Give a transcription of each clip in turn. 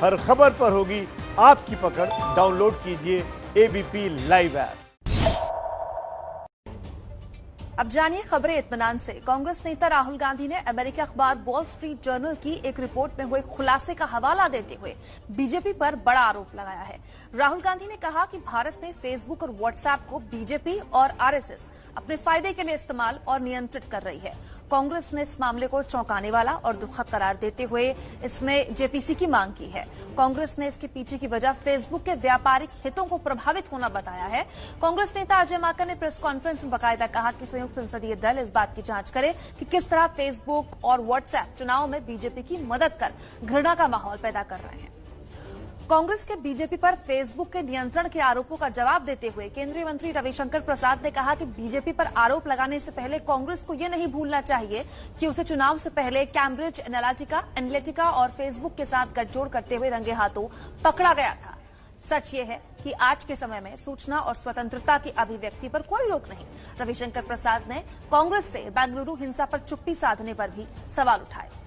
हर खबर पर होगी आपकी पकड़। डाउनलोड कीजिए एबीपी लाइव ऐप। अब जानिए खबरें इत्मीनान से। कांग्रेस नेता राहुल गांधी ने अमेरिकी अखबार वॉल स्ट्रीट जर्नल की एक रिपोर्ट में हुए खुलासे का हवाला देते हुए बीजेपी पर बड़ा आरोप लगाया है। राहुल गांधी ने कहा कि भारत में फेसबुक और व्हाट्सएप को बीजेपी और आरएसएस अपने फायदे के लिए इस्तेमाल और नियंत्रित कर रही है। कांग्रेस ने इस मामले को चौंकाने वाला और दुखद करार देते हुए इसमें जेपीसी की मांग की है। कांग्रेस ने इसके पीछे की वजह फेसबुक के व्यापारिक हितों को प्रभावित होना बताया है। कांग्रेस नेता अजय माकन ने प्रेस कॉन्फ्रेंस में बाकायदा कहा कि संयुक्त संसदीय दल इस बात की जांच करे कि किस तरह फेसबुक और व्हाट्सएप चुनाव में बीजेपी की मदद कर घृणा का माहौल पैदा कर रहे हैं। कांग्रेस के बीजेपी पर फेसबुक के नियंत्रण के आरोपों का जवाब देते हुए केंद्रीय मंत्री रविशंकर प्रसाद ने कहा कि बीजेपी पर आरोप लगाने से पहले कांग्रेस को यह नहीं भूलना चाहिए कि उसे चुनाव से पहले कैम्ब्रिज एनालिटिका और फेसबुक के साथ गठजोड़ करते हुए रंगे हाथों पकड़ा गया था। सच ये है कि आज के समय में सूचना और स्वतंत्रता की अभिव्यक्ति पर कोई रोक नहीं। रविशंकर प्रसाद ने कांग्रेस से बेंगलुरु हिंसा पर चुप्पी साधने पर भी सवाल उठाए।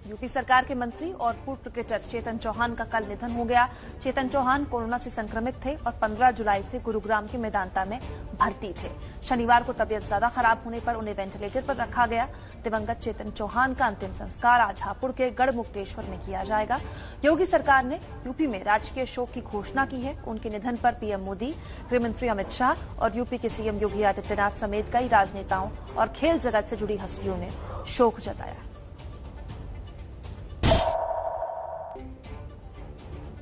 यूपी सरकार के मंत्री और पूर्व क्रिकेटर चेतन चौहान का कल निधन हो गया। चेतन चौहान कोरोना से संक्रमित थे और 15 जुलाई से गुरुग्राम के मेदांता में भर्ती थे। शनिवार को तबियत ज्यादा खराब होने पर उन्हें वेंटिलेटर पर रखा गया। दिवंगत चेतन चौहान का अंतिम संस्कार आज हापुड़ के गढ़मुक्तेश्वर में किया जाएगा। योगी सरकार ने यूपी में राजकीय शोक की घोषणा की है। उनके निधन पर पीएम मोदी, गृहमंत्री अमित शाह और यूपी के सीएम योगी आदित्यनाथ समेत कई राजनेताओं और खेल जगत से जुड़ी हस्तियों ने शोक जताया।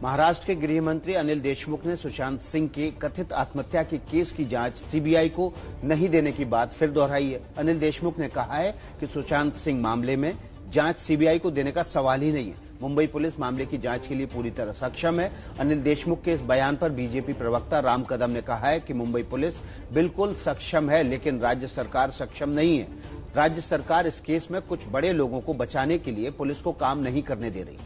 महाराष्ट्र के गृह मंत्री अनिल देशमुख ने सुशांत सिंह के कथित आत्महत्या के केस की जांच सीबीआई को नहीं देने की बात फिर दोहराई है। अनिल देशमुख ने कहा है कि सुशांत सिंह मामले में जांच सीबीआई को देने का सवाल ही नहीं है। मुंबई पुलिस मामले की जांच के लिए पूरी तरह सक्षम है। अनिल देशमुख के इस बयान पर बीजेपी प्रवक्ता राम कदम ने कहा है कि मुंबई पुलिस बिल्कुल सक्षम है, लेकिन राज्य सरकार सक्षम नहीं है। राज्य सरकार इस केस में कुछ बड़े लोगों को बचाने के लिए पुलिस को काम नहीं करने दे रही।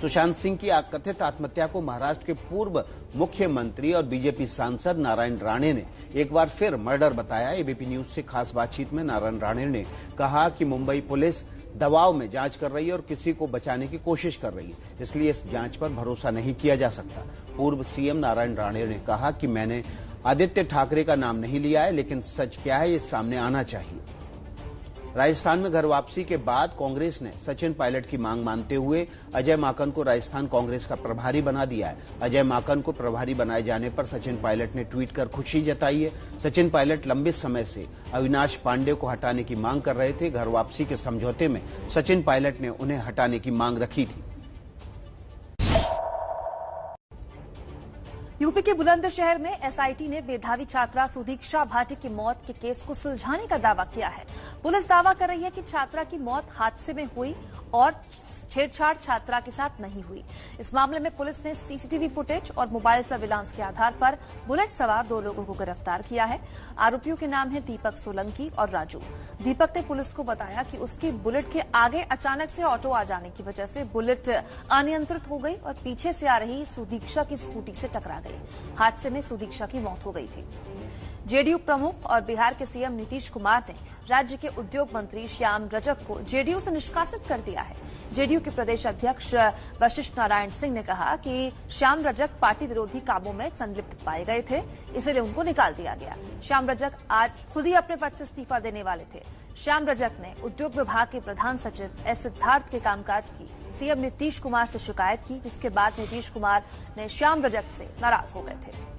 सुशांत सिंह की कथित आत्महत्या को महाराष्ट्र के पूर्व मुख्यमंत्री और बीजेपी सांसद नारायण राणे ने एक बार फिर मर्डर बताया। एबीपी न्यूज से खास बातचीत में नारायण राणे ने कहा कि मुंबई पुलिस दबाव में जांच कर रही है और किसी को बचाने की कोशिश कर रही है, इसलिए इस जांच पर भरोसा नहीं किया जा सकता। पूर्व सीएम नारायण राणे ने कहा कि मैंने आदित्य ठाकरे का नाम नहीं लिया है, लेकिन सच क्या है ये सामने आना चाहिए। राजस्थान में घर वापसी के बाद कांग्रेस ने सचिन पायलट की मांग मानते हुए अजय माकन को राजस्थान कांग्रेस का प्रभारी बना दिया है। अजय माकन को प्रभारी बनाए जाने पर सचिन पायलट ने ट्वीट कर खुशी जताई है। सचिन पायलट लंबे समय से अविनाश पांडे को हटाने की मांग कर रहे थे। घर वापसी के समझौते में सचिन पायलट ने उन्हें हटाने की मांग रखी थी। यूपी के बुलंदशहर में एसआईटी ने मेधावी छात्रा सुदीक्षा भाटी की मौत के केस को सुलझाने का दावा किया है। पुलिस दावा कर रही है कि छात्रा की मौत हादसे में हुई और छेड़छाड़ छात्रा के साथ नहीं हुई। इस मामले में पुलिस ने सीसीटीवी फुटेज और मोबाइल सर्विलांस के आधार पर बुलेट सवार 2 लोगों को गिरफ्तार किया है। आरोपियों के नाम है दीपक सोलंकी और राजू। दीपक ने पुलिस को बताया कि उसकी बुलेट के आगे अचानक से ऑटो आ जाने की वजह से बुलेट अनियंत्रित हो गई और पीछे से आ रही सुदीक्षा की स्कूटी से टकरा गई। हादसे में सुदीक्षा की मौत हो गई थी। जेडीयू प्रमुख और बिहार के सीएम नीतीश कुमार ने राज्य के उद्योग मंत्री श्याम रजक को जेडीयू से निष्कासित कर दिया है। जेडीयू के प्रदेश अध्यक्ष वशिष्ठ नारायण सिंह ने कहा कि श्याम रजक पार्टी विरोधी कामों में संलिप्त पाए गए थे, इसलिए उनको निकाल दिया गया। श्याम रजक आज खुद ही अपने पद से इस्तीफा देने वाले थे। श्याम रजक ने उद्योग विभाग के प्रधान सचिव एस सिद्धार्थ के कामकाज की सीएम नीतीश कुमार से शिकायत की, जिसके बाद नीतीश कुमार ने श्याम रजक से नाराज हो गए थे।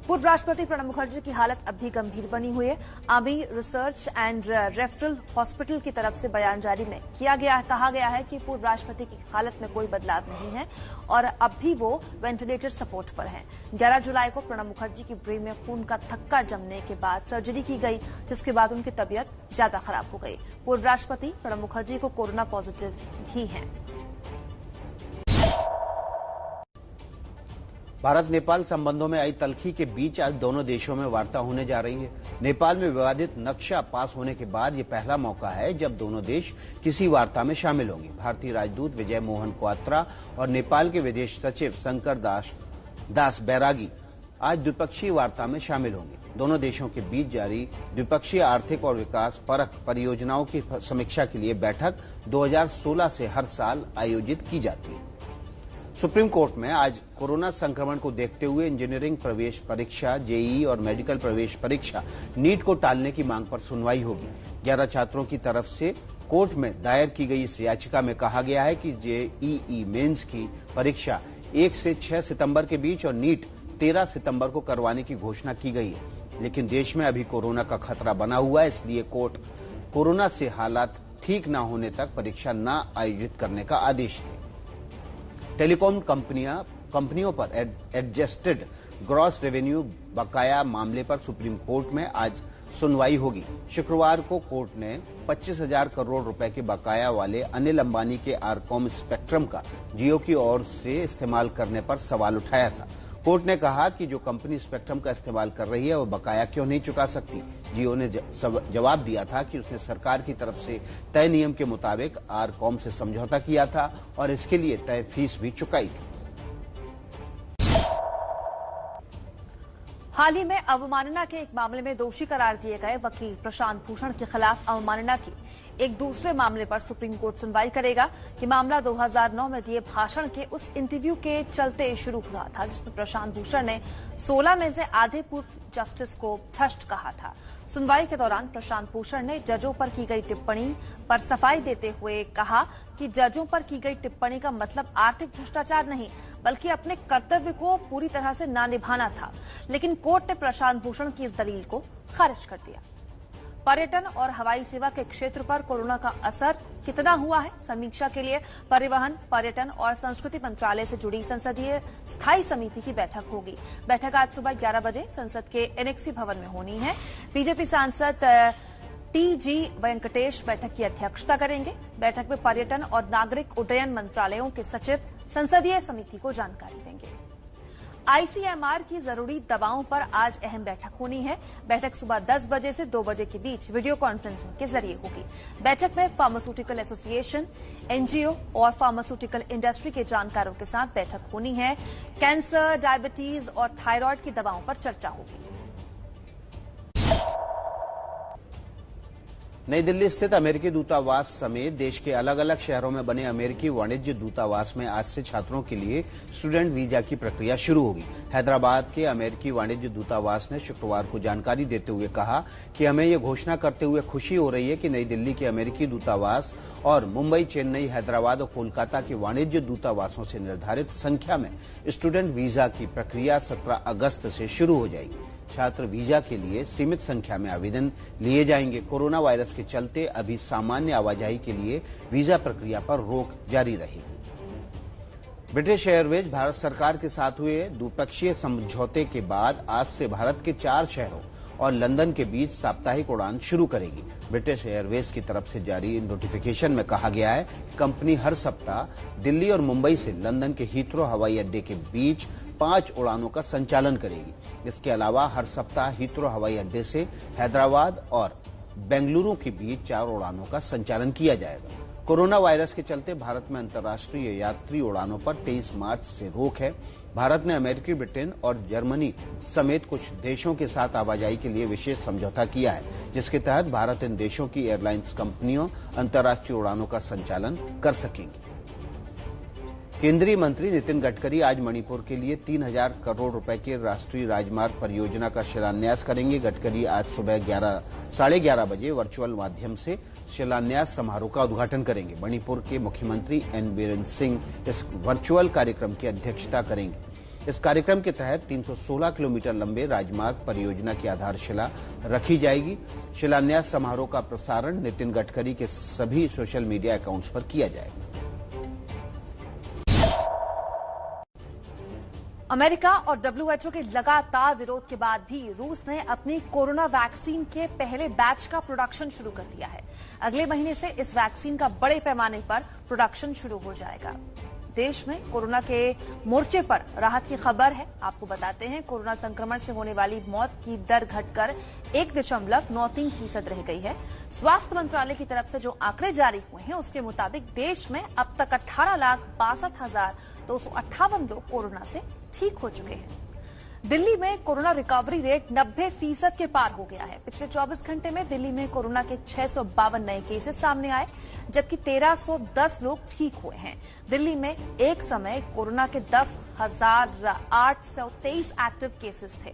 पूर्व राष्ट्रपति प्रणब मुखर्जी की हालत अब भी गंभीर बनी हुई है। Army research and referral hospital की तरफ से बयान जारी में कहा गया है कि पूर्व राष्ट्रपति की हालत में कोई बदलाव नहीं है और अब भी वो वेंटिलेटर सपोर्ट पर हैं। 11 जुलाई को प्रणब मुखर्जी की ब्रेन में खून का थक्का जमने के बाद सर्जरी की गई, जिसके बाद उनकी तबीयत ज्यादा खराब हो गई। पूर्व राष्ट्रपति प्रणब मुखर्जी को कोरोना पॉजिटिव भी हैं। भारत नेपाल संबंधों में आई तल्खी के बीच आज दोनों देशों में वार्ता होने जा रही है। नेपाल में विवादित नक्शा पास होने के बाद ये पहला मौका है जब दोनों देश किसी वार्ता में शामिल होंगे। भारतीय राजदूत विजय मोहन क्वात्रा और नेपाल के विदेश सचिव शंकर दास बैरागी आज द्विपक्षीय वार्ता में शामिल होंगे। दोनों देशों के बीच जारी द्विपक्षीय आर्थिक और विकास परक परियोजनाओं की समीक्षा के लिए बैठक 2016 से हर साल आयोजित की जाती है। सुप्रीम कोर्ट में आज कोरोना संक्रमण को देखते हुए इंजीनियरिंग प्रवेश परीक्षा, जेईई और मेडिकल प्रवेश परीक्षा नीट को टालने की मांग पर सुनवाई होगी। 11 छात्रों की तरफ से कोर्ट में दायर की गई इस याचिका में कहा गया है कि जेईई मेंस की परीक्षा 1 से 6 सितंबर के बीच और नीट 13 सितंबर को करवाने की घोषणा की गई है, लेकिन देश में अभी कोरोना का खतरा बना हुआ है, इसलिए कोर्ट कोरोना से हालात ठीक न होने तक परीक्षा न आयोजित करने का आदेश दे। टेलीकॉम कंपनियों पर एडजस्टेड ग्रॉस रेवेन्यू बकाया मामले पर सुप्रीम कोर्ट में आज सुनवाई होगी। शुक्रवार को कोर्ट ने 25,000 करोड़ रुपए के बकाया वाले अनिल अंबानी के आरकॉम स्पेक्ट्रम का जियो की ओर से इस्तेमाल करने पर सवाल उठाया था। कोर्ट ने कहा कि जो कंपनी स्पेक्ट्रम का इस्तेमाल कर रही है वो बकाया क्यों नहीं चुका सकती। जियो ने जवाब दिया था कि उसने सरकार की तरफ से तय नियम के मुताबिक आरकॉम से समझौता किया था और इसके लिए तय फीस भी चुकाई थी। हाल ही में अवमानना के एक मामले में दोषी करार दिए गए वकील प्रशांत भूषण के खिलाफ अवमानना की एक दूसरे मामले पर सुप्रीम कोर्ट सुनवाई करेगा। ये मामला 2009 में दिए भाषण के उस इंटरव्यू के चलते शुरू हुआ था जिसमें प्रशांत भूषण ने 16 में से आधे पूर्व जस्टिस को भ्रष्ट कहा था। सुनवाई के दौरान प्रशांत भूषण ने जजों पर की गई टिप्पणी पर सफाई देते हुए कहा कि जजों पर की गई टिप्पणी का मतलब आर्थिक भ्रष्टाचार नहीं बल्कि अपने कर्तव्य को पूरी तरह से ना निभाना था, लेकिन कोर्ट ने प्रशांत भूषण की इस दलील को खारिज कर दिया। पर्यटन और हवाई सेवा के क्षेत्र पर कोरोना का असर कितना हुआ है, समीक्षा के लिए परिवहन, पर्यटन और संस्कृति मंत्रालय से जुड़ी संसदीय स्थायी समिति की बैठक होगी। बैठक आज सुबह 11 बजे संसद के एनेक्सी भवन में होनी है। बीजेपी सांसद टीजी वेंकटेश बैठक की अध्यक्षता करेंगे। बैठक में पर्यटन और नागरिक उड्डयन मंत्रालयों के सचिव संसदीय समिति को जानकारी देंगे। आईसीएमआर की जरूरी दवाओं पर आज अहम बैठक होनी है। बैठक सुबह 10 बजे से 2 बजे के बीच वीडियो कॉन्फ्रेंसिंग के जरिए होगी। बैठक में फार्मास्यूटिकल एसोसिएशन, एनजीओ और फार्मास्यूटिकल इंडस्ट्री के जानकारों के साथ बैठक होनी है। कैंसर, डायबिटीज और थायराइड की दवाओं पर चर्चा होगी। नई दिल्ली स्थित अमेरिकी दूतावास समेत देश के अलग अलग शहरों में बने अमेरिकी वाणिज्य दूतावास में आज से छात्रों के लिए स्टूडेंट वीजा की प्रक्रिया शुरू होगी। हैदराबाद के अमेरिकी वाणिज्य दूतावास ने शुक्रवार को जानकारी देते हुए कहा कि हमें ये घोषणा करते हुए खुशी हो रही है कि नई दिल्ली के अमेरिकी दूतावास और मुंबई, चेन्नई, हैदराबाद और कोलकाता के वाणिज्य दूतावासों से निर्धारित संख्या में स्टूडेंट वीजा की प्रक्रिया 17 अगस्त से शुरू हो जाएगी। छात्र वीजा के लिए सीमित संख्या में आवेदन लिए जाएंगे। कोरोना वायरस के चलते अभी सामान्य आवाजाही के लिए वीजा प्रक्रिया पर रोक जारी रहेगी। ब्रिटिश एयरवेज भारत सरकार के साथ हुए द्विपक्षीय समझौते के बाद आज से भारत के 4 शहरों और लंदन के बीच साप्ताहिक उड़ान शुरू करेगी। ब्रिटिश एयरवेज की तरफ से जारी नोटिफिकेशन में कहा गया है कि कंपनी हर सप्ताह दिल्ली और मुंबई से लंदन के हीथ्रो हवाई अड्डे के बीच 5 उड़ानों का संचालन करेगी। इसके अलावा हर सप्ताह हीथ्रो हवाई अड्डे से हैदराबाद और बेंगलुरु के बीच 4 उड़ानों का संचालन किया जाएगा। कोरोना वायरस के चलते भारत में अंतर्राष्ट्रीय यात्री उड़ानों पर 23 मार्च से रोक है। भारत ने अमेरिकी, ब्रिटेन और जर्मनी समेत कुछ देशों के साथ आवाजाही के लिए विशेष समझौता किया है, जिसके तहत भारत इन देशों की एयरलाइंस कंपनियों अंतर्राष्ट्रीय उड़ानों का संचालन कर सकेंगी। केंद्रीय मंत्री नितिन गडकरी आज मणिपुर के लिए 3,000 करोड़ रुपए के राष्ट्रीय राजमार्ग परियोजना का शिलान्यास करेंगे। गडकरी आज सुबह 11:30 बजे वर्चुअल माध्यम से शिलान्यास समारोह का उद्घाटन करेंगे। मणिपुर के मुख्यमंत्री एन बीरेन सिंह इस वर्चुअल कार्यक्रम की अध्यक्षता करेंगे। इस कार्यक्रम के तहत 316 किलोमीटर लंबे राजमार्ग परियोजना की आधारशिला रखी जाएगी। शिलान्यास समारोह का प्रसारण नितिन गडकरी के सभी सोशल मीडिया अकाउंट्स पर किया जाएगा। अमेरिका और डब्ल्यूएचओ के लगातार विरोध के बाद भी रूस ने अपनी कोरोना वैक्सीन के पहले बैच का प्रोडक्शन शुरू कर दिया है। अगले महीने से इस वैक्सीन का बड़े पैमाने पर प्रोडक्शन शुरू हो जाएगा। देश में कोरोना के मोर्चे पर राहत की खबर है। आपको बताते हैं, कोरोना संक्रमण से होने वाली मौत की दर घटकर 1.93% रह गई है। स्वास्थ्य मंत्रालय की तरफ से जो आंकड़े जारी हुए हैं उसके मुताबिक देश में अब तक 18,62,258 लोग कोरोना से ठीक हो चुके हैं। दिल्ली में कोरोना रिकवरी रेट 90% के पार हो गया है। पिछले 24 घंटे में दिल्ली में कोरोना के 652 नए केसेस सामने आए, जबकि 1310 लोग ठीक हुए हैं। दिल्ली में एक समय कोरोना के 10,823 एक्टिव केसेस थे।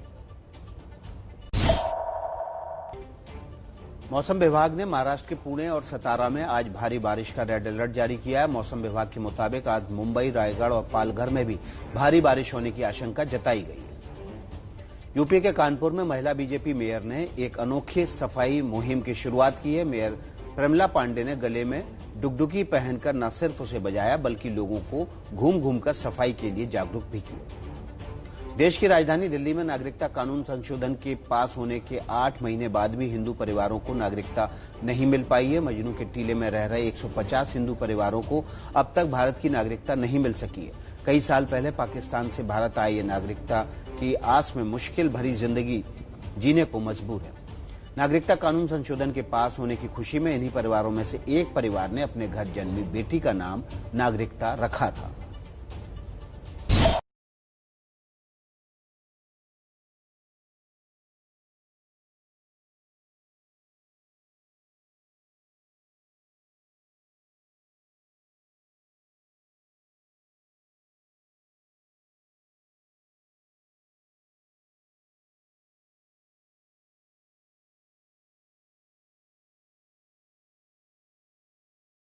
मौसम विभाग ने महाराष्ट्र के पुणे और सतारा में आज भारी बारिश का रेड अलर्ट जारी किया है। मौसम विभाग के मुताबिक आज मुंबई, रायगढ़ और पालघर में भी भारी बारिश होने की आशंका जताई गई है। यूपी के कानपुर में महिला बीजेपी मेयर ने एक अनोखी सफाई मुहिम की शुरुआत की है। मेयर प्रमिला पांडे ने गले में डुगडुगी पहनकर न सिर्फ उसे बजाया, बल्कि लोगों को घूम घूमकर सफाई के लिए जागरूक भी किया। देश की राजधानी दिल्ली में नागरिकता कानून संशोधन के पास होने के 8 महीने बाद भी हिंदू परिवारों को नागरिकता नहीं मिल पाई है। मजनू के टीले में रह रहे 150 हिंदू परिवारों को अब तक भारत की नागरिकता नहीं मिल सकी है। कई साल पहले पाकिस्तान से भारत आए ये नागरिकता की आस में मुश्किल भरी जिंदगी जीने को मजबूर है। नागरिकता कानून संशोधन के पास होने की खुशी में इन्हीं परिवारों में से एक परिवार ने अपने घर जन्मी बेटी का नाम नागरिकता रखा था।